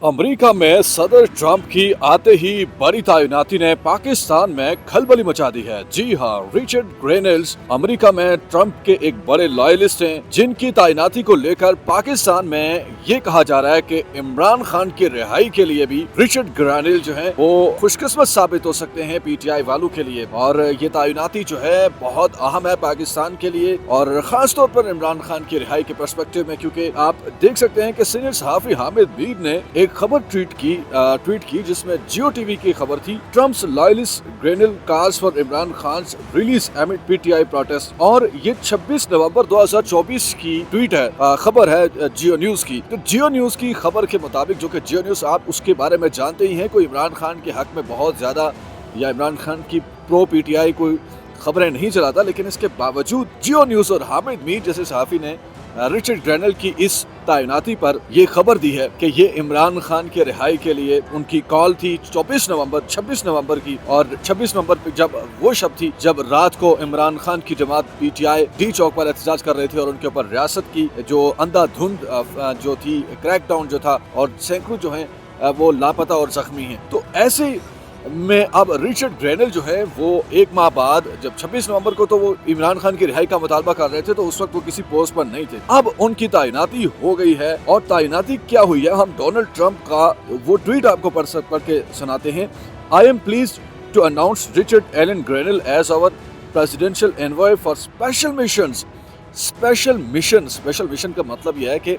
America में सदर Trump की आते ही बड़ी तैनाती ने पाकिस्तान में खलबली मचा दी है। जी हाँ, रिचर्ड ग्रेनेल्स अमेरिका में ट्रंप के एक बड़े लॉयलिस्ट हैं, जिनकी तैनाती को लेकर पाकिस्तान में ये कहा जा रहा है कि इमरान खान की रिहाई के लिए भी रिचर्ड ग्रेनेल जो है वो खुशकिस्मत साबित हो सकते हैं पीटीआई वालों के लिए। और ये तैनाती जो है बहुत अहम है पाकिस्तान के लिए और खास तौर पर इमरान खान की रिहाई के पर्सपेक्टिव में, क्योंकि आप देख सकते हैं कि सीनियर सहाफी हामिद मीर ने एक खबर ट्वीट की जिसमें जियो टीवी की खबर थी, Trump's loyalist Grenell calls for Imran Khan release एमिड PTI protest. और ये 26 नवंबर 2024 की ट्वीट है, खबर है जियो न्यूज की। तो जियो न्यूज की खबर के मुताबिक, जो कि जियो न्यूज आप उसके बारे में जानते ही हैं, कोई इमरान खान के हक में बहुत ज्यादा या इमरान खान की प्रो पीटीआई कोई खबरें नहीं चलाता, लेकिन इसके बावजूद जियो न्यूज और हामिद मीर जैसे सहाफी ने रिचर्ड ग्रेनेल की इस तैनाती पर ये खबर दी है कि ये इमरान खान के रिहाई के लिए उनकी कॉल थी 26 नवंबर की। और 26 नवंबर जब वो शब थी जब रात को इमरान खान की जमात पीटीआई डी चौक पर एहतजाज कर रहे थे और उनके ऊपर रियासत की जो अंधाधुंध जो थी, क्रैकडाउन जो था, और सैकड़ों जो हैं वो लापता और जख्मी हैं। तो ऐसे में अब रिचर्ड ग्रेनेल जो है वो एक माह बाद, जब 26 नवंबर को तो वो इमरान खान की रिहाई का मुतालबा कर रहे थे, तो उस वक्त वो किसी पोस्ट पर नहीं थे। अब उनकी तैनाती हो गई है। और तैनाती क्या हुई है, हम डोनाल्ड ट्रंप का वो ट्वीट आपको पढ़ के सुनाते हैं। I am pleased to announce Richard Allen Grenell as our presidential envoy for special missions. Special mission का मतलब यह है कि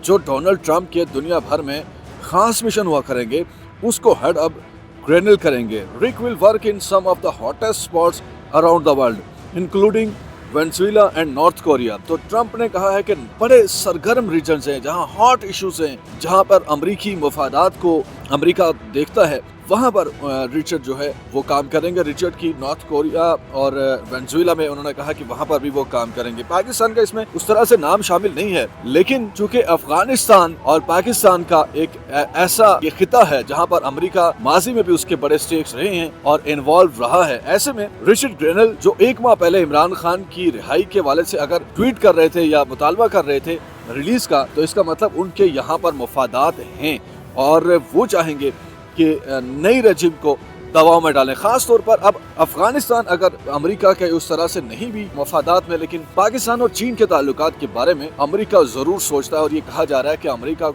जो डोनाल्ड ट्रंप के दुनिया भर में खास मिशन हुआ करेंगे उसको हेड अब ग्रेनेल करेंगे। Ric will work in some of the hottest spots around the world including Venezuela and North Korea. तो ट्रंप ने कहा है कि बड़े सरगर्म रीजन्स हैं, जहां हॉट इश्यूज हैं, जहां पर अमरीकी मफादात को अमेरिका देखता है, वहां पर रिचर्ड जो है वो काम करेंगे। रिचर्ड की नॉर्थ कोरिया और वेनेजुएला में उन्होंने कहा कि वहां पर भी वो काम करेंगे। पाकिस्तान का इसमें उस तरह से नाम शामिल नहीं है, लेकिन चूंकि अफगानिस्तान और पाकिस्तान का एक ऐसा ये खिता है जहां पर अमेरिका माजी में भी उसके बड़े स्टेक्स रहे हैं और इन्वॉल्व रहा है, ऐसे में रिचर्ड ग्रेनेल जो एक माह पहले इमरान खान की रिहाई के वाले से अगर ट्वीट कर रहे थे या मुतालबा कर रहे थे रिलीज का, तो इसका मतलब उनके यहाँ पर मफादात हैं और वो चाहेंगे कि नई रजीम को दबाव में डालें। खास तौर पर अब अफगानिस्तान अगर अमेरिका के उस तरह से नहीं भी मफादात में, लेकिन पाकिस्तान और चीन के ताल्लुकात के बारे में अमेरिका जरूर सोचता है। और ये कहा जा रहा है कि अमेरिका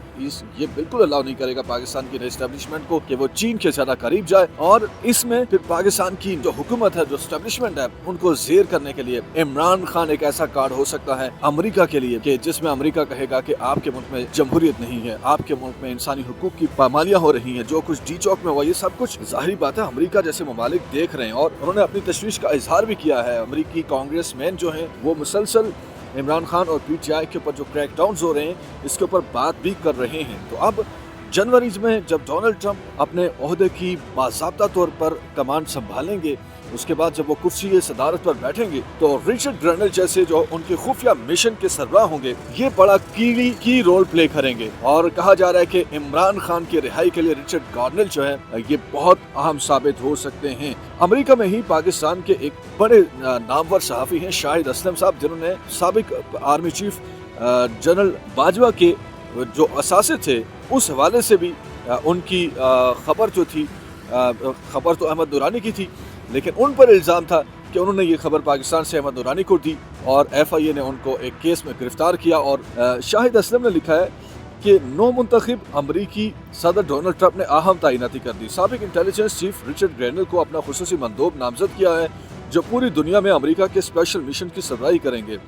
ये बिल्कुल अलाउ नहीं करेगा पाकिस्तान की एस्टेब्लिशमेंट को कि वो चीन के ज्यादा करीब जाए। और इसमें फिर पाकिस्तान की जो हुकूमत है, जो एस्टेब्लिशमेंट है, उनको जेर करने के लिए इमरान खान एक ऐसा कार्ड हो सकता है अमेरिका के लिए कि जिसमें अमेरिका कहेगा कि आपके मुल्क में जमहूरियत नहीं है, आपके मुल्क में इंसानी हुकूक की पामालियां हो रही है, जो कुछ डी चौक में हुआ, ये सब कुछ जाहिर बात है अमेरिका जैसे ममालिक देख रहे हैं। और उन्होंने अपनी तशवीश का इजहार भी किया है। अमेरिकी कांग्रेसमैन जो हैं वो मुसलसल इमरान खान और पीटीआई के ऊपर जो क्रैकडाउन्स हो रहे हैं इसके ऊपर बात भी कर रहे हैं। तो अब जनवरी में जब डोनाल्ड ट्रंप अपने ओहदे की बाज़ाब्ता तौर पर कमान संभालेंगे, उसके बाद जब वो कुर्सी सदारत पर बैठेंगे, तो रिचर्ड ग्रेनेल जैसे जो उनके खुफिया मिशन के सरबराह होंगे, ये बड़ा की रोल प्ले करेंगे। और कहा जा रहा है कि इमरान खान की रिहाई के लिए रिचर्ड ग्रेनेल जो है ये बहुत अहम साबित हो सकते हैं। अमेरिका में ही पाकिस्तान के एक बड़े नामवर सहाफी हैं शाहिद असलम साहब, जिन्होंने साबिक आर्मी चीफ जनरल बाजवा के जो असासे थे उस हवाले से भी उनकी खबर जो थी, खबर तो अहमद नूरानी की थी, लेकिन उन पर इल्ज़ाम था कि उन्होंने ये खबर पाकिस्तान से अहमद नूरानी को दी और एफआईए ने उनको एक केस में गिरफ्तार किया। और शाहिद असलम ने लिखा है कि नौ मुंतखब अमरीकी सदर डोनाल्ड ट्रंप ने अहम तैनाती कर दी। साबिक इंटेलिजेंस चीफ रिचर्ड ग्रेनेल को अपना खुसूसी मंदोब नामजद किया है, जो पूरी दुनिया में अमरीका के स्पेशल मिशन की सरबराही करेंगे।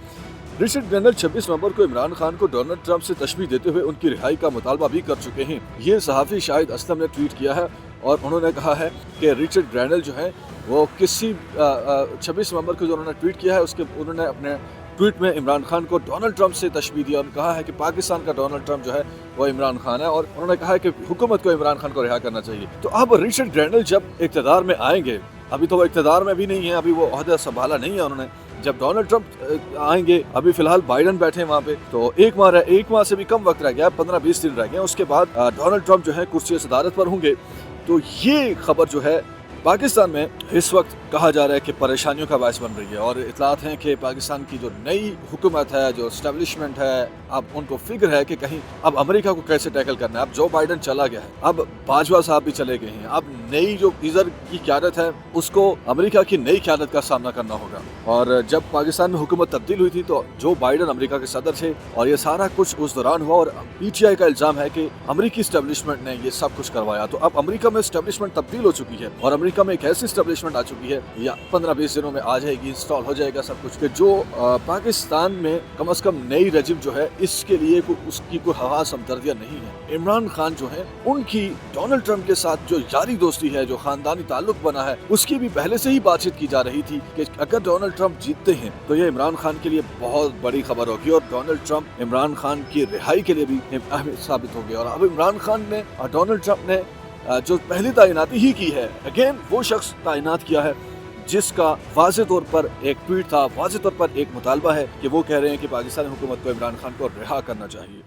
रिचर्ड ग्रेनेल 26 नवंबर को इमरान खान को डोनाल्ड ट्रंप से तशबीह देते हुए उनकी रिहाई का मुतालबा भी कर चुके हैं। ये सहाफ़ी शाहिद असलम ने ट्वीट किया है और उन्होंने कहा है कि रिचर्ड ग्रेनेल जो है वो किसी 26 नवंबर को जो उन्होंने ट्वीट किया है उसके उन्होंने अपने ट्वीट में इमरान खान को डोनाल्ड ट्रंप से तशबीह दिया और कहा है कि पाकिस्तान का डोनाल्ड ट्रंप जो है वो इमरान खान है। और उन्होंने कहा है कि हुकूमत को इमरान खान को रिहा करना चाहिए। तो अब रिचर्ड ग्रेनेल जब इक़्तिदार में आएंगे, अभी तो वो इक़्तिदार में भी नहीं है, अभी वो ओहदा संभाला नहीं है उन्होंने, जब डोनाल्ड ट्रंप आएंगे, अभी फिलहाल बाइडन बैठे हैं वहाँ पे, तो एक माह से भी कम वक्त रह गया, 15-20 दिन रह गए, उसके बाद डोनाल्ड ट्रंप जो है कुर्सी सदारत पर होंगे। तो ये खबर जो है पाकिस्तान में इस वक्त कहा जा रहा है कि परेशानियों का बायस बन रही है और इतलात हैं कि पाकिस्तान की जो नई हुकूमत है, जो एस्टेब्लिशमेंट है, अब उनको फिक्र है कि कहीं अब अमेरिका को कैसे टैकल करना है। अब जो बाइडन चला गया है, अब बाजवा साहब भी चले गए हैं, अब नई जो इजर की क़यादत है उसको अमेरिका की नई क़यादत का सामना करना होगा। और जब पाकिस्तान में हुकूमत तब्दील हुई थी तो जो बाइडन अमेरिका के सदर थे और ये सारा कुछ उस दौरान हुआ और PTI का इल्ज़ाम है कि अमेरिकी एस्टेब्लिशमेंट ने ये सब कुछ करवाया। तो अब अमेरिका में एस्टेब्लिशमेंट तब्दील हो चुकी है और अमेरिका में एक ऐसी एस्टेब्लिशमेंट आ चुकी है, या 15-20 दिनों में आ जाएगी, इंस्टॉल हो जाएगा सब कुछ, कि जो पाकिस्तान में कम से कम नई रजिम जो है इसके लिए उसकी कोई हवास हमदर्दियाँ नहीं है। इमरान खान जो है उनकी डोनाल्ड ट्रंप के साथ जो यारी दोस्ती है, जो खानदानी ताल्लुक बना है, उसकी भी पहले से ही बातचीत की जा रही थी कि अगर डोनाल्ड ट्रंप जीतते हैं तो ये इमरान खान के लिए बहुत बड़ी खबर होगी और डोनाल्ड ट्रंप इमरान खान की रिहाई के लिए भी अहम साबित हो गया। और अब इमरान खान ने और डोनाल्ड ट्रंप ने जो पहली तैनाती ही की है, अगेन वो शख्स तैनात किया है जिसका वाज़े तौर पर एक ट्वीट था, वाज़े तौर पर एक मुतालबा है कि वो कह रहे हैं कि पाकिस्तानी हुकूमत को इमरान खान को रिहा करना चाहिए।